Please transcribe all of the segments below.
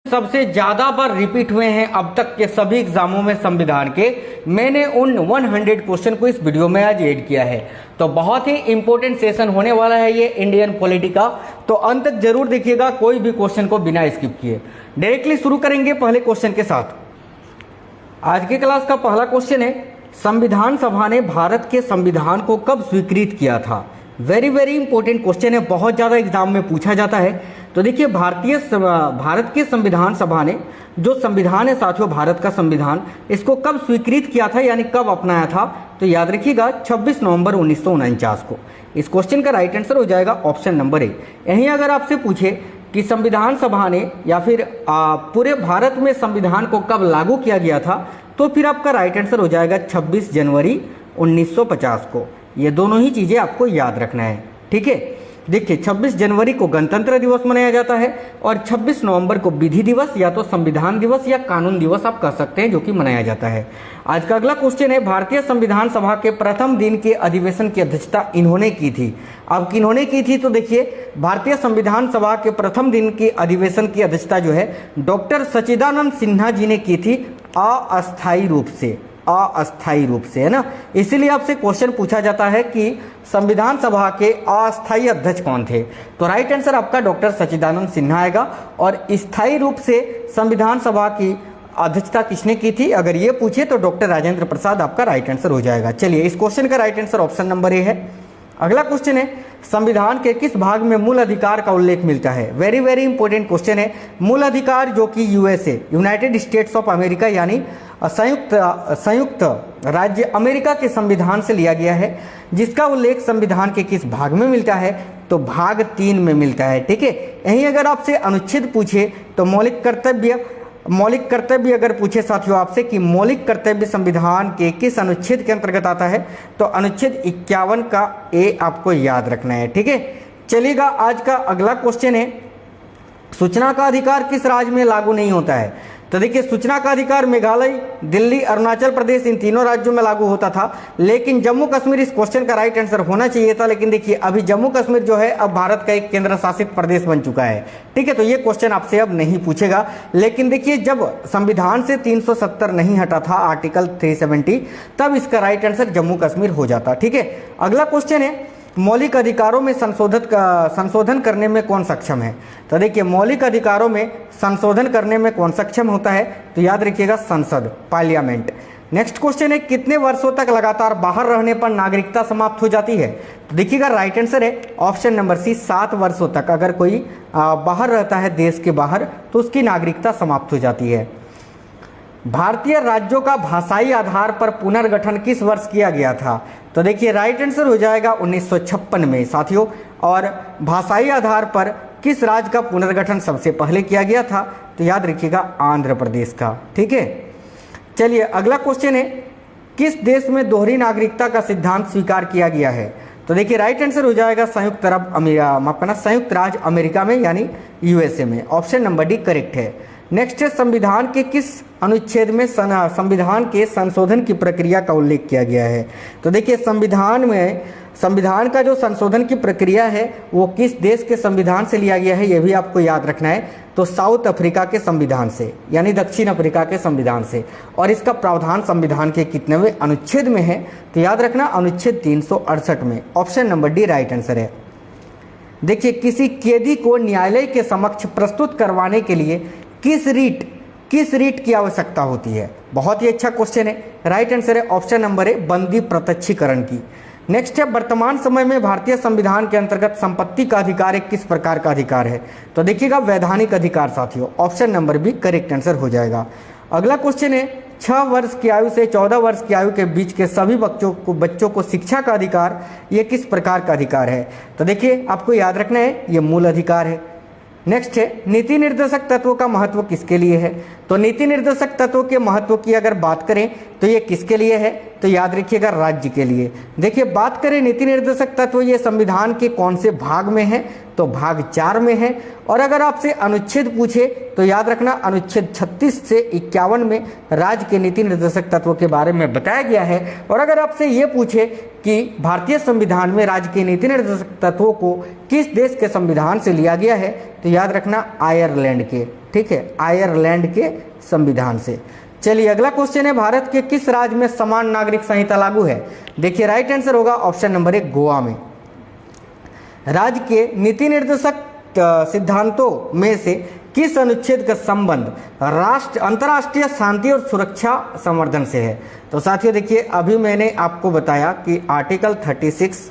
सबसे ज्यादा बार रिपीट हुए हैं अब तक के सभी एग्जामों में संविधान के। मैंने उन 100 क्वेश्चन को इस वीडियो में आज ऐड किया है। तो बहुत ही इंपॉर्टेंट सेशन होने वाला है ये इंडियन पॉलिटी का, तो अंत तक जरूर देखिएगा, कोई भी क्वेश्चन को बिना स्किप किए। डायरेक्टली शुरू करेंगे पहले क्वेश्चन के साथ। आज के क्लास का पहला क्वेश्चन है, संविधान सभा ने भारत के संविधान को कब स्वीकृत किया था। वेरी वेरी इंपॉर्टेंट क्वेश्चन है, बहुत ज्यादा एग्जाम में पूछा जाता है। तो देखिए भारत के संविधान सभा ने जो संविधान है साथियों, भारत का संविधान, इसको कब स्वीकृत किया था यानी कब अपनाया था। तो याद रखिएगा 26 नवंबर 1949 को। इस क्वेश्चन का राइट आंसर हो जाएगा ऑप्शन नंबर ए। यहीं अगर आपसे पूछे कि संविधान सभा ने या फिर पूरे भारत में संविधान को कब लागू किया गया था, तो फिर आपका राइट आंसर हो जाएगा 26 जनवरी 1950 को। ये दोनों ही चीजें आपको याद रखना है, ठीक है। देखिए 26 जनवरी को गणतंत्र दिवस मनाया जाता है और 26 नवंबर को विधि दिवस या तो संविधान दिवस या कानून दिवस आप कह सकते हैं, जो कि मनाया जाता है। आज का अगला क्वेश्चन है, भारतीय संविधान सभा के प्रथम दिन के अधिवेशन की अध्यक्षता इन्होंने की थी। अब किन्होंने की थी, तो देखिए भारतीय संविधान सभा के प्रथम दिन के अधिवेशन की अध्यक्षता जो है डॉक्टर सच्चिदानंद सिन्हा जी ने की थी, अस्थायी रूप से, अस्थायी रूप से, है ना। इसीलिए आपसे क्वेश्चन पूछा जाता है कि संविधान सभा के अस्थायी अध्यक्ष कौन थे। तो राइट आंसर आपका डॉक्टर सच्चिदानंद सिन्हा आएगा। और स्थायी रूप से संविधान सभा की अध्यक्षता किसने की थी, अगर ये पूछे तो डॉक्टर राजेंद्र प्रसाद आपका राइट आंसर हो जाएगा। चलिए इस क्वेश्चन का राइट आंसर ऑप्शन नंबर ए है। अगला क्वेश्चन है, संविधान के किस भाग में मूल अधिकार का उल्लेख मिलता है। वेरी वेरी इंपॉर्टेंट क्वेश्चन है। मूल अधिकार जो कि USA, United states of America यानी संयुक्त राज्य अमेरिका के संविधान से लिया गया है, जिसका उल्लेख संविधान के किस भाग में मिलता है, तो भाग 3 में मिलता है, ठीक है। यहीं अगर आपसे अनुच्छेद पूछे तो मौलिक कर्तव्य अगर पूछे साथियों आपसे कि मौलिक कर्तव्य संविधान के किस अनुच्छेद के अंतर्गत आता है, तो अनुच्छेद 51 का ए आपको याद रखना है, ठीक है। चलिएगा आज का अगला क्वेश्चन है, सूचना का अधिकार किस राज्य में लागू नहीं होता है। तो देखिए सूचना का अधिकार मेघालय, दिल्ली, अरुणाचल प्रदेश, इन तीनों राज्यों में लागू होता था, लेकिन जम्मू कश्मीर इस क्वेश्चन का राइट आंसर होना चाहिए था। लेकिन देखिए अभी जम्मू कश्मीर जो है अब भारत का एक केंद्र शासित प्रदेश बन चुका है, ठीक है। तो ये क्वेश्चन आपसे अब नहीं पूछेगा। लेकिन देखिए जब संविधान से 370 नहीं हटा था, आर्टिकल 370, तब इसका राइट आंसर जम्मू कश्मीर हो जाता, ठीक है। अगला क्वेश्चन है, मौलिक अधिकारों में संशोधन करने में कौन सक्षम है। तो देखिए मौलिक अधिकारों में संशोधन करने में कौन सक्षम होता है, तो याद रखिएगा संसद, पार्लियामेंट। नेक्स्ट क्वेश्चन है, कितने वर्षों तक लगातार बाहर रहने पर नागरिकता समाप्त हो जाती है। तो देखिएगा राइट आंसर है ऑप्शन नंबर सी, 7 वर्षों तक अगर कोई बाहर रहता है देश के बाहर, तो उसकी नागरिकता समाप्त हो जाती है। भारतीय राज्यों का भाषाई आधार पर पुनर्गठन किस वर्ष किया गया था। तो देखिए राइट आंसर हो जाएगा 1956 में साथियों। और भाषाई आधार पर किस राज्य का पुनर्गठन सबसे पहले किया गया था, तो याद रखिएगा आंध्र प्रदेश का, ठीक है। चलिए अगला क्वेश्चन है, किस देश में दोहरी नागरिकता का सिद्धांत स्वीकार किया गया है। तो देखिए राइट आंसर हो जाएगा संयुक्त राज्य अमेरिका में यानी यूएसए में। ऑप्शन नंबर डी करेक्ट है। नेक्स्ट है, संविधान के किस अनुच्छेद में संविधान के संशोधन की प्रक्रिया का उल्लेख किया गया है। तो देखिए संविधान का जो संशोधन की प्रक्रिया है वो किस देश के संविधान से लिया गया है, ये भी आपको याद रखना है। तो साउथ अफ्रीका के संविधान से यानी दक्षिण अफ्रीका के संविधान से। और इसका प्रावधान संविधान के कितनेवें अनुच्छेद में है, तो याद रखना अनुच्छेद 368 में। Option number D right answer है। देखिए किसी कैदी को न्यायालय के समक्ष प्रस्तुत करवाने के लिए किस रीट की आवश्यकता होती है। बहुत ही अच्छा क्वेश्चन है। राइट आंसर है ऑप्शन नंबर ए, बंदी प्रत्यक्षीकरण की। नेक्स्ट है, वर्तमान समय में भारतीय संविधान के अंतर्गत संपत्ति का अधिकार एक किस प्रकार का अधिकार है। तो देखिएगा वैधानिक अधिकार साथियों। Option number B correct answer हो जाएगा। अगला क्वेश्चन है, 6 वर्ष की आयु से 14 वर्ष की आयु के बीच के सभी बच्चों को शिक्षा का अधिकार ये किस प्रकार का अधिकार है। तो देखिए आपको याद रखना है ये मूल अधिकार है। नेक्स्ट है, नीति निर्देशक तत्वों का महत्व किसके लिए है। तो नीति निर्देशक तत्वों के महत्व की अगर बात करें तो ये किसके लिए है, तो याद रखिएगा राज्य के लिए। देखिए बात करें नीति निर्देशक तत्व ये संविधान के कौन से भाग में है, तो भाग 4 में है। और अगर आपसे अनुच्छेद पूछे तो याद रखना अनुच्छेद 36 से 51 में राज्य के नीति निर्देशक तत्वों के बारे में बताया गया है। और अगर आपसे ये पूछे कि भारतीय संविधान में राज्य के नीति निर्देशक तत्वों को किस देश के संविधान से लिया गया है, तो याद रखना आयरलैंड के। ठीक है, आयरलैंड के संविधान से। चलिए अगला क्वेश्चन है, भारत के किस राज्य में समान नागरिक संहिता लागू है? देखिए राइट आंसर होगा ऑप्शन नंबर 1 गोवा में। राज्य के नीति निर्देशक सिद्धांतों में से किस अनुच्छेद का संबंध अंतर्राष्ट्रीय शांति और सुरक्षा संवर्धन से है? तो साथियों देखिए अभी मैंने आपको बताया कि आर्टिकल 36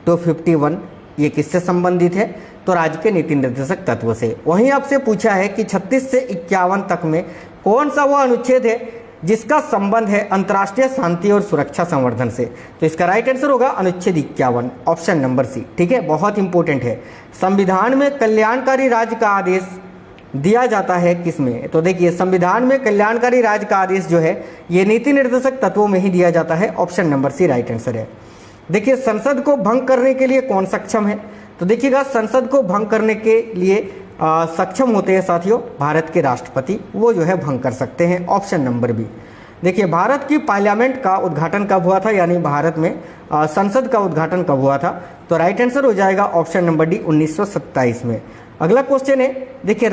टू 51 ये किससे संबंधित है? तो राज्य के नीति निर्देशक तत्व से। वहीं आपसे पूछा है कि 36 से 51 तक में कौन सा वह अनुच्छेद है जिसका संबंध है अंतर्राष्ट्रीय शांति और सुरक्षा संवर्धन से? तो इसका राइट आंसर होगा अनुच्छेद 51 ऑप्शन नंबर सी। ठीक है, बहुत इंपॉर्टेंट है। संविधान में कल्याणकारी राज्य का आदेश दिया जाता है किसमें? तो देखिए संविधान में कल्याणकारी राज्य का आदेश जो है ये नीति निर्देशक तत्वों में ही दिया जाता है, option number C right answer है। देखिए संसद को भंग करने के लिए कौन सक्षम है? तो देखिएगा संसद को भंग करने के लिए सक्षम होते हैं साथियों भारत के राष्ट्रपति, वो जो है भंग कर सकते हैं, ऑप्शन नंबर बी। देखिए भारत की पार्लियामेंट का उद्घाटन कब हुआ था, यानी भारत में संसद का उद्घाटन कब हुआ था? तो राइट आंसर हो जाएगा ऑप्शन नंबर डी 1927 में। अगला क्वेश्चन है, देखिए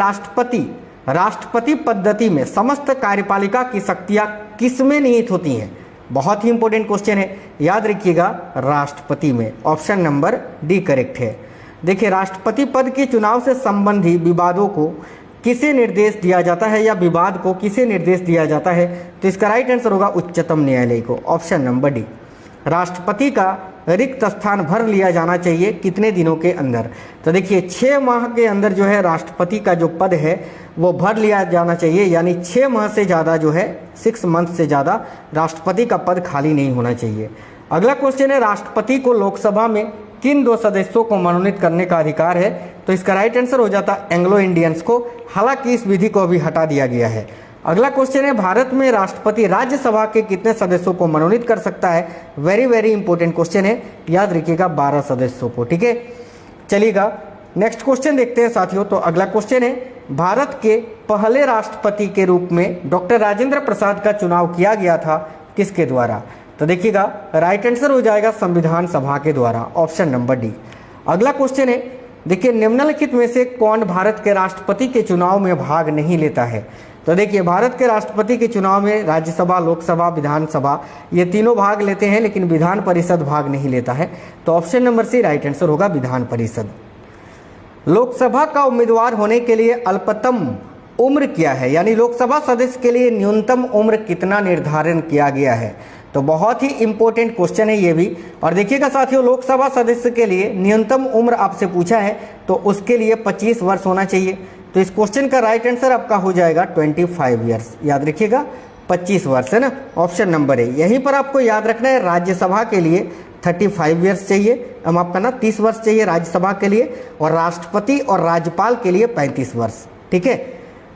राष्ट्रपति पद्धति में समस्त कार्यपालिका की शक्तियां किसमें निहित होती हैं? बहुत ही इंपॉर्टेंट क्वेश्चन है, याद रखिएगा राष्ट्रपति में, ऑप्शन नंबर डी करेक्ट है। देखिए राष्ट्रपति पद के चुनाव से संबंधी विवादों को किसे निर्देश दिया जाता है, या विवाद को किसे निर्देश दिया जाता है? तो इसका राइट आंसर होगा उच्चतम न्यायालय को, ऑप्शन नंबर डी। राष्ट्रपति का रिक्त स्थान भर लिया जाना चाहिए कितने दिनों के अंदर? तो देखिए 6 माह के अंदर जो है राष्ट्रपति का जो पद है वो भर लिया जाना चाहिए, यानी 6 माह से ज़्यादा जो है 6 मंथ से ज़्यादा राष्ट्रपति का पद खाली नहीं होना चाहिए। अगला क्वेश्चन है, राष्ट्रपति को लोकसभा में किन 2 सदस्यों को मनोनीत करने का अधिकार है? तो इसका राइट आंसर हो जाता एंग्लो इंडियंस को, हालांकि इस विधि को अभी हटा दिया गया है। अगला क्वेश्चन है, भारत में राष्ट्रपति राज्यसभा के कितने सदस्यों को मनोनीत कर सकता है? वेरी इंपॉर्टेंट क्वेश्चन है, याद रखिएगा 12 सदस्यों को। ठीक है, चलिएगा नेक्स्ट क्वेश्चन देखते हैं साथियों। तो अगला क्वेश्चन है, भारत के पहले राष्ट्रपति के रूप में डॉक्टर राजेंद्र प्रसाद का चुनाव किया गया था किसके द्वारा? तो देखिएगा राइट आंसर हो जाएगा संविधान सभा के द्वारा, ऑप्शन नंबर डी। अगला क्वेश्चन है, देखिए निम्नलिखित में से कौन भारत के राष्ट्रपति के चुनाव में भाग नहीं लेता है? तो देखिए भारत के राष्ट्रपति के चुनाव में राज्यसभा, लोकसभा, विधानसभा ये तीनों भाग लेते हैं, लेकिन विधान परिषद भाग नहीं लेता है। तो option number C right answer होगा विधान परिषद। लोकसभा का उम्मीदवार होने के लिए अल्पतम उम्र क्या है, यानी लोकसभा सदस्य के लिए न्यूनतम उम्र कितना निर्धारण किया गया है? तो बहुत ही इंपॉर्टेंट क्वेश्चन है ये भी। और देखिएगा साथियों लोकसभा सदस्य के लिए न्यूनतम उम्र आपसे पूछा है तो उसके लिए 25 वर्ष होना चाहिए। तो इस क्वेश्चन का राइट आंसर आपका हो जाएगा 25 ईयर्स, याद रखिएगा 25 वर्ष है ना, ऑप्शन नंबर है। यहीं पर आपको याद रखना है राज्यसभा के लिए 35 ईयर्स चाहिए, हम आपका ना 30 वर्ष चाहिए राज्यसभा के लिए, और राष्ट्रपति और राज्यपाल के लिए 35 वर्ष। ठीक है,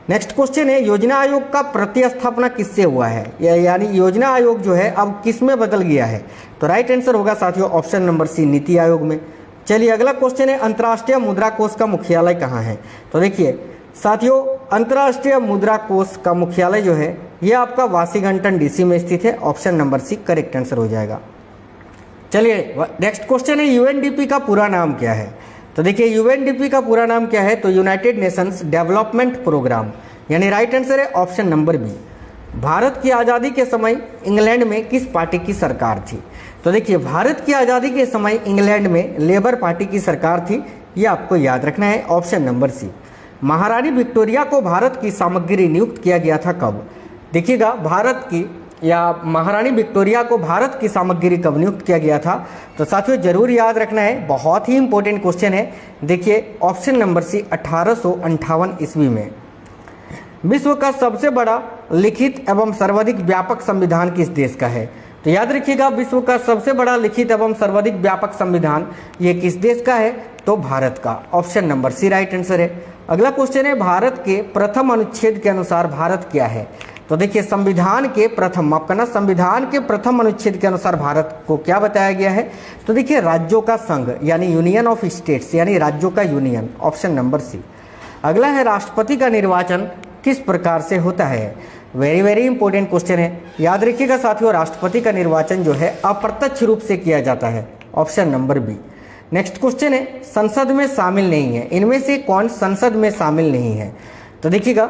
नेक्स्ट क्वेश्चन है, योजना आयोग का प्रतिस्थापना किससे हुआ है, यानी योजना आयोग जो है अब किस में बदल गया है? तो राइट आंसर होगा साथियों ऑप्शन नंबर सी नीति आयोग में। चलिए अगला क्वेश्चन है, अंतर्राष्ट्रीय मुद्रा कोष का मुख्यालय कहाँ है? तो देखिए साथियों अंतर्राष्ट्रीय मुद्रा कोष का मुख्यालय जो है ये आपका वाशिंगटन डीसी में स्थित है, option number C correct answer हो जाएगा। चलिए नेक्स्ट क्वेश्चन है, यूएनडीपी का पूरा नाम क्या है? तो देखिए यूएनडीपी का पूरा नाम क्या है? तो यूनाइटेड नेशंस डेवलपमेंट प्रोग्राम, यानी राइट आंसर है ऑप्शन नंबर बी। भारत की आज़ादी के समय इंग्लैंड में किस पार्टी की सरकार थी? तो देखिए भारत की आज़ादी के समय इंग्लैंड में लेबर पार्टी की सरकार थी, ये आपको याद रखना है, ऑप्शन नंबर सी। महारानी विक्टोरिया को भारत की सामग्री नियुक्त किया गया था कब? देखिएगा भारत की या महारानी विक्टोरिया को भारत की सामग्री कब नियुक्त किया गया था? तो साथियों जरूर याद रखना है, बहुत ही इंपॉर्टेंट क्वेश्चन है। देखिए ऑप्शन नंबर सी 1858 ईस्वी में। विश्व का सबसे बड़ा लिखित एवं सर्वाधिक व्यापक संविधान किस देश का है? तो याद रखिएगा विश्व का सबसे बड़ा लिखित एवं सर्वाधिक व्यापक संविधान ये किस देश का है? तो भारत का, option number C right answer है। अगला क्वेश्चन है, भारत के प्रथम अनुच्छेद के अनुसार भारत क्या है? तो देखिए संविधान के प्रथम, आपका ना संविधान के प्रथम अनुच्छेद के अनुसार भारत को क्या बताया गया है? तो देखिए राज्यों का संघ, यानी यूनियन ऑफ स्टेट्स, यानी राज्यों का यूनियन, ऑप्शन नंबर सी। अगला है, राष्ट्रपति का निर्वाचन किस प्रकार से होता है? वेरी इंपॉर्टेंट क्वेश्चन है, याद रखिएगा साथियों राष्ट्रपति का निर्वाचन जो है अप्रत्यक्ष रूप से किया जाता है, option number B. Next question है, संसद में शामिल नहीं है, इनमें से कौन संसद में शामिल नहीं है? तो तो देखिएगा,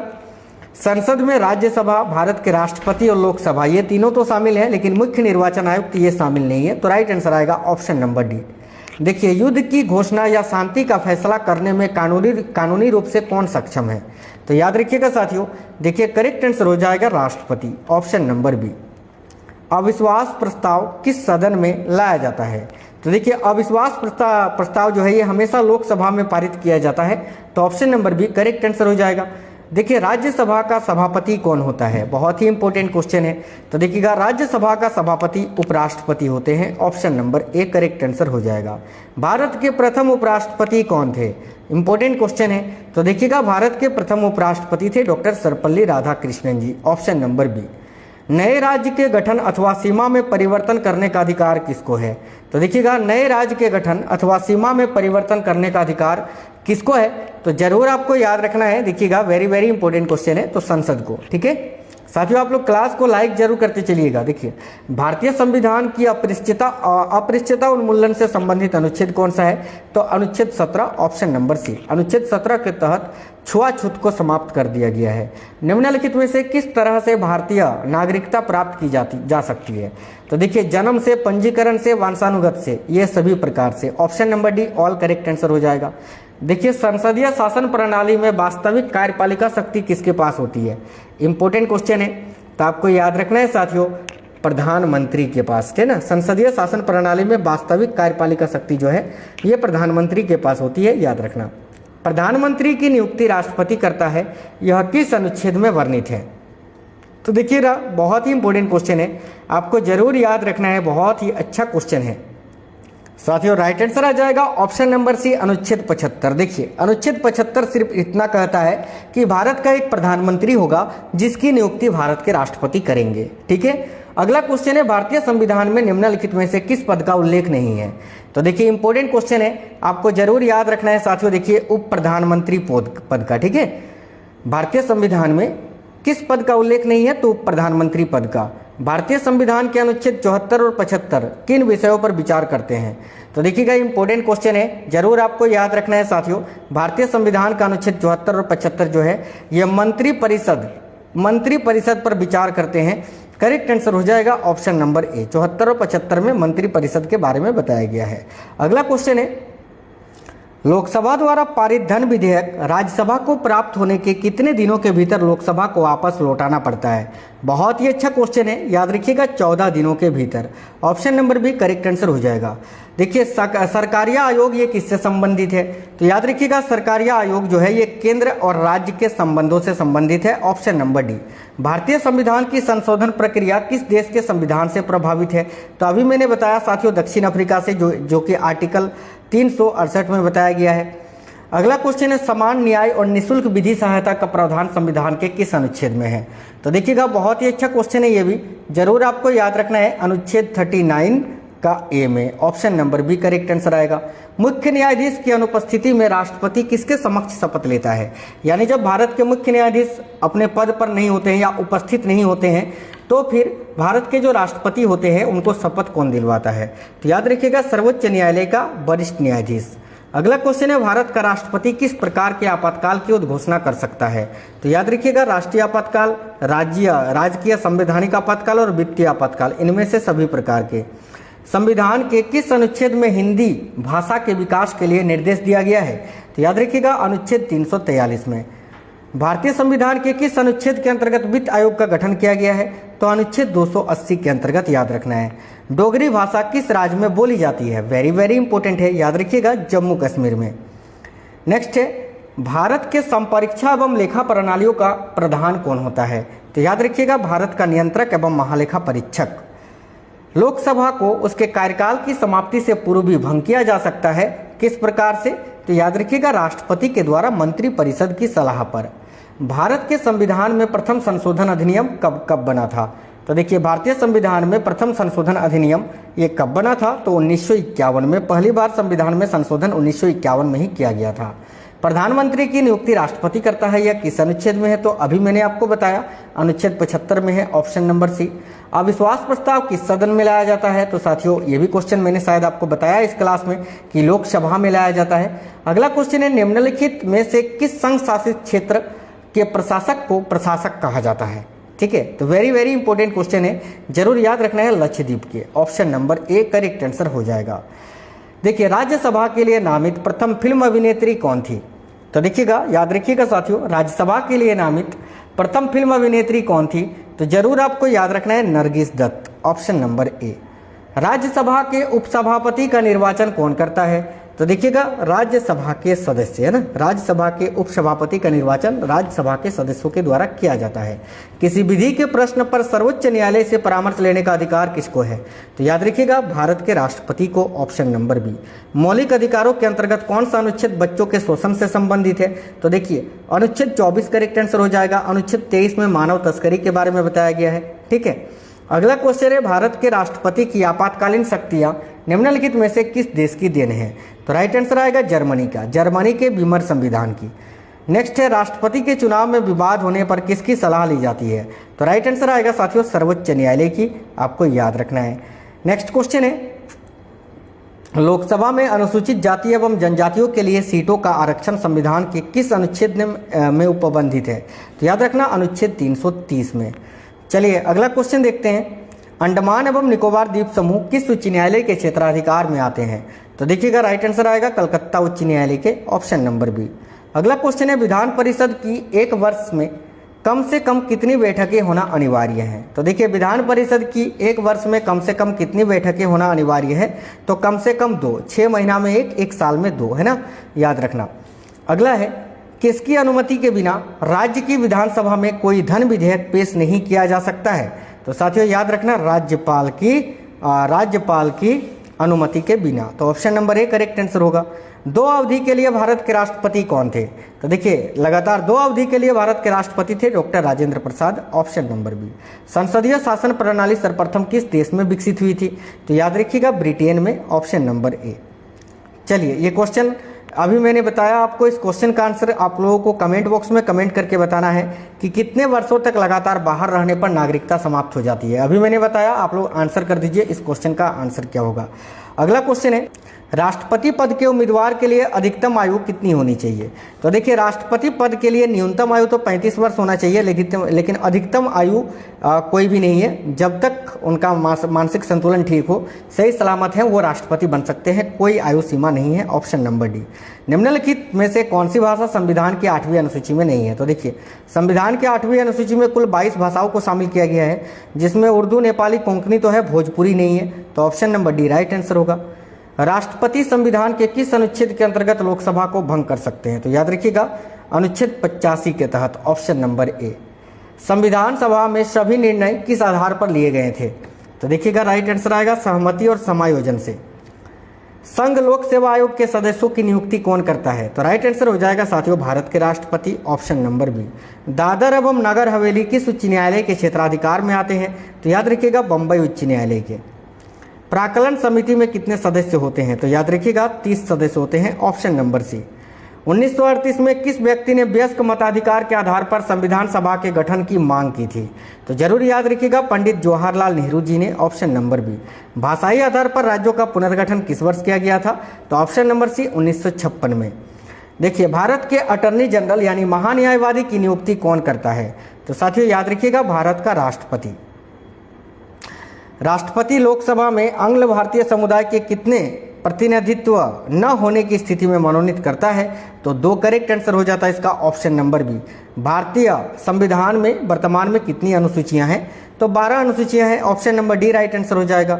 संसद में राज्यसभा, भारत के राष्ट्रपति और लोकसभा ये तीनों तो शामिल है, लेकिन मुख्य निर्वाचन आयुक्त ये शामिल नहीं है। तो राइट आंसर आएगा ऑप्शन नंबर डी। देखिए, युद्ध की घोषणा या शांति का फैसला करने में कानूनी रूप से कौन सक्षम है? तो याद रखिएगा साथियों, देखिए करेक्ट आंसर हो जाएगा राष्ट्रपति, ऑप्शन नंबर बी। अविश्वास प्रस्ताव किस सदन में लाया जाता है? तो देखिए, अविश्वास प्रस्ताव जो है ये हमेशा लोकसभा में पारित किया जाता है। तो option number B correct answer हो जाएगा। देखिए, राज्यसभा का सभापति कौन होता है? बहुत ही इंपॉर्टेंट क्वेश्चन है। तो देखिएगा, राज्यसभा का सभापति उपराष्ट्रपति होते हैं, option number A correct answer हो जाएगा। भारत के प्रथम उपराष्ट्रपति कौन थे? इंपॉर्टेंट क्वेश्चन है। तो देखिएगा, भारत के प्रथम उपराष्ट्रपति थे डॉक्टर सर्वपल्ली राधाकृष्णन जी, ऑप्शन नंबर बी। नए राज्य के गठन अथवा सीमा में परिवर्तन करने का अधिकार किसको है? तो देखिएगा, नए राज्य के गठन अथवा सीमा में परिवर्तन करने का अधिकार किसको है? तो जरूर आपको याद रखना है। देखिएगा, वेरी इंपॉर्टेंट क्वेश्चन है, तो संसद को। ठीक है साथियों, आप लोग क्लास को लाइक जरूर करते चलिएगा। देखिए, भारतीय संविधान की अपरिष्टता उन्मूलन से संबंधित अनुच्छेद कौन सा है? तो अनुच्छेद 17, ऑप्शन नंबर सी। अनुच्छेद 17 के तहत छुआछूत को समाप्त कर दिया गया है। निम्नलिखित में से किस तरह से भारतीय नागरिकता प्राप्त की जा सकती है? तो देखिए, जन्म से, पंजीकरण से, वंशानुगत से, ये सभी प्रकार से। Option number D all correct answer हो जाएगा। देखिए, संसदीय शासन प्रणाली में वास्तविक कार्यपालिका शक्ति किसके पास होती है? इंपॉर्टेंट क्वेश्चन है, तो आपको याद रखना है साथियों, प्रधानमंत्री के पास, है ना। संसदीय शासन प्रणाली में वास्तविक कार्यपालिका शक्ति जो है ये प्रधानमंत्री के पास होती है, याद रखना। प्रधानमंत्री की नियुक्ति राष्ट्रपति करता है, यह किस अनुच्छेद में वर्णित है? तो देखिएगा, बहुत ही इंपॉर्टेंट क्वेश्चन है, आपको जरूर याद रखना है, बहुत ही अच्छा क्वेश्चन है साथियों। राइट आंसर आ जाएगा ऑप्शन नंबर सी, अनुच्छेद 75। देखिए, अनुच्छेद 75 सिर्फ इतना कहता है कि भारत का एक प्रधानमंत्री होगा जिसकी नियुक्ति भारत के राष्ट्रपति करेंगे। ठीक है, अगला क्वेश्चन है, भारतीय संविधान में निम्नलिखित में से किस पद का उल्लेख नहीं है? तो देखिए, इंपॉर्टेंट क्वेश्चन है, आपको जरूर याद रखना है साथियों। देखिए, उप प्रधानमंत्री पद का, ठीक है, भारतीय संविधान में किस पद का उल्लेख नहीं है? तो उप प्रधानमंत्री पद का। भारतीय संविधान के अनुच्छेद 74 और 75 किन विषयों पर विचार करते हैं? तो देखिएगा, इंपॉर्टेंट क्वेश्चन है, जरूर आपको याद रखना है साथियों। भारतीय संविधान का अनुच्छेद 74 और 75 जो है ये मंत्री परिषद पर विचार करते हैं। करेक्ट आंसर हो जाएगा ऑप्शन नंबर ए। 74 और 75 में मंत्री परिषद के बारे में बताया गया है। अगला क्वेश्चन है, लोकसभा द्वारा पारित धन विधेयक राज्यसभा को प्राप्त होने के कितने दिनों के भीतर लोकसभा को वापस लौटाना पड़ता है? बहुत ही अच्छा क्वेश्चन है, याद रखिएगा 14 दिनों के भीतर। Option number B correct answer हो जाएगा। देखिए, सरकारिया आयोग ये किससे संबंधित है? तो याद रखिएगा, सरकारिया आयोग जो है ये केंद्र और राज्य के संबंधों से संबंधित है, ऑप्शन नंबर डी। भारतीय संविधान की संशोधन प्रक्रिया किस देश के संविधान से प्रभावित है? तो अभी मैंने बताया साथियों, दक्षिण अफ्रीका से, जो कि आर्टिकल 368 में बताया गया है। अगला क्वेश्चन है, समान न्याय और निःशुल्क विधि सहायता का प्रावधान संविधान के किस अनुच्छेद में है? तो देखिएगा, बहुत ही अच्छा क्वेश्चन है, ये भी जरूर आपको याद रखना है, अनुच्छेद 39 का ए में। Option number B correct answer आएगा। मुख्य न्यायाधीश की अनुपस्थिति में राष्ट्रपति किसके समक्ष शपथ लेता है? यानी जब भारत के मुख्य न्यायाधीश अपने पद पर नहीं होते हैं या उपस्थित नहीं होते हैं, तो फिर भारत के जो राष्ट्रपति होते हैं उनको शपथ कौन दिलवाता है? तो याद रखिएगा, सर्वोच्च न्यायालय का वरिष्ठ न्यायाधीश। अगला क्वेश्चन है, भारत का राष्ट्रपति किस प्रकार के आपातकाल की उद्घोषणा कर सकता है? तो याद रखिएगा, राष्ट्रीय आपातकाल, राजकीय संवैधानिक आपातकाल और वित्तीय आपातकाल, इनमें से सभी प्रकार के। संविधान के किस अनुच्छेद में हिंदी भाषा के विकास के लिए निर्देश दिया गया है? तो याद रखिएगा, अनुच्छेद 343 में। भारतीय संविधान के किस अनुच्छेद के अंतर्गत वित्त आयोग का गठन किया गया है? तो अनुच्छेद 280 के अंतर्गत, याद रखना है। डोगरी भाषा किस राज्य में बोली जाती है? वेरी इंपॉर्टेंट है, याद रखिएगा, जम्मू कश्मीर में। नेक्स्ट है, भारत के संपरीक्षा एवं लेखा प्रणालियों का प्रधान कौन होता है? तो याद रखिएगा, भारत का नियंत्रक एवं महालेखा परीक्षक। लोकसभा को उसके कार्यकाल की समाप्ति से पूर्व भी भंग किया जा सकता है, किस प्रकार से? तो याद रखिएगा, राष्ट्रपति के द्वारा मंत्री परिषद की सलाह पर। भारत के संविधान में प्रथम संशोधन अधिनियम कब बना था? तो देखिए, भारतीय संविधान में प्रथम संशोधन अधिनियम ये कब बना था? तो 1951 में। पहली बार संविधान में संशोधन 1951 में ही किया गया था। प्रधानमंत्री की नियुक्ति राष्ट्रपति करता है, यह किस अनुच्छेद में है? तो अभी मैंने आपको बताया, अनुच्छेद 75 में है, ऑप्शन नंबर सी। अविश्वास प्रस्ताव किस सदन में लाया जाता है? तो साथियों, ये भी क्वेश्चन मैंने शायद आपको बताया इस क्लास में कि लोकसभा में लाया जाता है। अगला क्वेश्चन है, निम्नलिखित में से किस संघ शासित क्षेत्र के प्रशासक को प्रशासक कहा जाता है? ठीक है, तो वेरी वेरी इंपॉर्टेंट क्वेश्चन है, जरूर याद रखना है लक्षद्वीप के। Option number A correct answer हो जाएगा। देखिए, राज्यसभा के लिए नामित प्रथम फिल्म अभिनेत्री कौन थी? तो देखिएगा, याद रखिएगा साथियों, राज्यसभा के लिए नामित प्रथम फिल्म अभिनेत्री कौन थी? तो जरूर आपको याद रखना है Nargis Dutt. Option number A. Rajya Sabha के उपसभापति का निर्वाचन कौन करता है? तो देखिएगा, राज्यसभा के सदस्य, है ना, राज्यसभा के उपसभापति का निर्वाचन राज्यसभा के सदस्यों के द्वारा किया जाता है। किसी विधि के प्रश्न पर सर्वोच्च न्यायालय से परामर्श लेने का अधिकार किसको है? तो याद रखिएगा, भारत के राष्ट्रपति को। Option number B. मौलिक अधिकारों के अंतर्गत कौन सा अनुच्छेद बच्चों के शोषण से संबंधित है? तो देखिए, अनुच्छेद 24 करेक्ट आंसर हो जाएगा। अनुच्छेद 23 में मानव तस्करी के बारे में बताया गया है। ठीक है, अगला क्वेश्चन है, भारत के राष्ट्रपति की आपातकालीन शक्तियां निम्नलिखित में से किस देश की देन है? तो राइट आंसर आएगा जर्मनी का, जर्मनी के बीमर संविधान की। नेक्स्ट है, राष्ट्रपति के चुनाव में विवाद होने पर किसकी सलाह ली जाती है? तो राइट आंसर आएगा साथियों सर्वोच्च न्यायालय की, आपको याद रखना है। नेक्स्ट क्वेश्चन है, लोकसभा में अनुसूचित जाति एवं जनजातियों के लिए सीटों का आरक्षण संविधान के किस अनुच्छेद में उपबंधित है? तो याद रखना अनुच्छेद 330 में। चलिए अगला क्वेश्चन देखते हैं, अंडमान एवं निकोबार द्वीप समूह किस उच्च न्यायालय के क्षेत्राधिकार में आते हैं? तो देखिएगा, राइट आंसर आएगा कलकत्ता उच्च न्यायालय के। Option number B. अगला क्वेश्चन है, विधान परिषद की एक वर्ष में कम से कम कितनी बैठकें होना अनिवार्य है? तो देखिए, विधान परिषद की एक वर्ष में कम से कम कितनी बैठकें होना अनिवार्य है? तो कम से कम 2, 6 महीना में एक साल में 2, है ना, याद रखना। अगला है, किसकी अनुमति के बिना राज्य की विधानसभा में कोई धन विधेयक पेश नहीं किया जा सकता है? तो साथियों याद रखना, राज्यपाल की अनुमति के बिना। तो option number A correct answer होगा। 2 अवधि के लिए भारत के राष्ट्रपति कौन थे? तो देखिए, लगातार 2 अवधि के लिए भारत के राष्ट्रपति थे doctor Rajendra Prasad. Option number B. संसदीय शासन प्रणाली सर्वप्रथम किस देश में विकसित हुई थी? तो याद रखिएगा ब्रिटेन में। ऑप्शन नंबर ए। चलिए, ये क्वेश्चन अभी मैंने बताया आपको, इस क्वेश्चन का आंसर आप लोगों को कमेंट बॉक्स में कमेंट करके बताना है कि कितने वर्षों तक लगातार बाहर रहने पर नागरिकता समाप्त हो जाती है। अभी मैंने बताया, आप लोग आंसर कर दीजिए इस क्वेश्चन का आंसर क्या होगा। अगला क्वेश्चन है, राष्ट्रपति पद के उम्मीदवार के लिए अधिकतम आयु कितनी होनी चाहिए? तो देखिए, राष्ट्रपति पद के लिए न्यूनतम आयु तो 35 वर्ष होना चाहिए, लेकिन अधिकतम आयु कोई भी नहीं है। जब तक उनका मानसिक संतुलन ठीक हो, सही सलामत है, वो राष्ट्रपति बन सकते हैं, कोई आयु सीमा नहीं है। Option number D. निम्नलिखित में से कौन सी भाषा संविधान की 8वीं अनुसूची में नहीं है? तो देखिए, संविधान की 8वीं अनुसूची में कुल 22 भाषाओं को शामिल किया गया है, जिसमें उर्दू, नेपाली, कोंकणी तो है, भोजपुरी नहीं है। तो option number D right answer होगा। राष्ट्रपति संविधान के किस अनुच्छेद के अंतर्गत लोकसभा को भंग कर सकते हैं? तो याद रखिएगा अनुच्छेद 85 के तहत। ऑप्शन नंबर ए। संविधान सभा में सभी निर्णय किस आधार पर लिए गए थे? तो देखिएगा, राइट आंसर आएगा सहमति और समायोजन से। संघ लोक सेवा आयोग के सदस्यों की नियुक्ति कौन करता है? तो राइट आंसर हो जाएगा साथियों भारत के राष्ट्रपति। Option number B. दादर एवं नगर हवेली किस उच्च न्यायालय के क्षेत्राधिकार में आते हैं? तो याद रखिएगा बंबई उच्च न्यायालय के। प्राक्कलन समिति में कितने सदस्य होते हैं? तो याद रखिएगा 30 सदस्य होते हैं। ऑप्शन नंबर सी। 1938 में किस व्यक्ति ने वयस्क मताधिकार के आधार पर संविधान सभा के गठन की मांग की थी? तो जरूर याद रखिएगा पंडित जवाहरलाल नेहरू जी ने। Option number B. भाषाई आधार पर राज्यों का पुनर्गठन किस वर्ष किया गया था? तो ऑप्शन नंबर सी 1956 में। देखिए, भारत के अटॉर्नी जनरल यानी महान्यायवादी की नियुक्ति कौन करता है? तो साथियों याद रखिएगा भारत का राष्ट्रपति। राष्ट्रपति लोकसभा में आंग्ल भारतीय समुदाय के कितने प्रतिनिधित्व न होने की स्थिति में मनोनीत करता है? तो 2 करेक्ट आंसर हो जाता है इसका। Option number B. भारतीय संविधान में वर्तमान में कितनी अनुसूचियां हैं? तो 12 अनुसूचियां हैं। Option number D right answer हो जाएगा।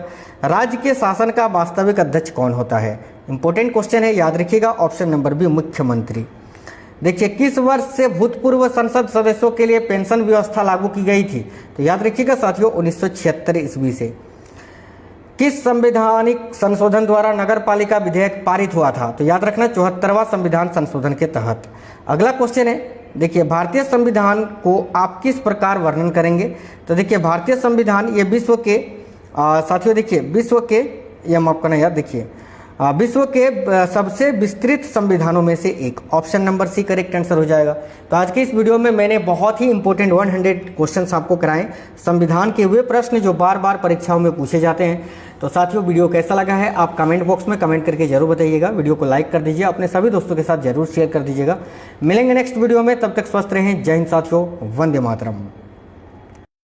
राज्य के शासन का वास्तविक अध्यक्ष कौन होता है? इंपॉर्टेंट क्वेश्चन है, याद रखिएगा। ऑप्शन नंबर बी मुख्यमंत्री। देखिए, किस वर्ष से भूतपूर्व संसद सदस्यों के लिए पेंशन व्यवस्था लागू की गई थी? तो याद रखिएगा साथियों 1976 ईस्वी से। किस संवैधानिक संशोधन द्वारा नगर पालिका विधेयक पारित हुआ था? तो याद रखना 74वां संविधान संशोधन के तहत। अगला क्वेश्चन है, देखिए, भारतीय संविधान को आप किस प्रकार वर्णन करेंगे? तो देखिए, भारतीय संविधान ये विश्व के साथियों, देखिए विश्व के, ये माफ करना यार, देखिए विश्व के सबसे विस्तृत संविधानों में से एक। Option number C correct answer हो जाएगा। तो आज की इस वीडियो में मैंने बहुत ही इंपॉर्टेंट 100 क्वेश्चंस आपको कराए, संविधान के हुए प्रश्न जो बार बार परीक्षाओं में पूछे जाते हैं। तो साथियों, वीडियो कैसा लगा है आप कमेंट बॉक्स में कमेंट करके जरूर बताइएगा। वीडियो को लाइक कर दीजिए, अपने सभी दोस्तों के साथ जरूर शेयर कर दीजिएगा। मिलेंगे नेक्स्ट वीडियो में, तब तक स्वस्थ रहें। जय हिंद साथियों, वंदे मातरम।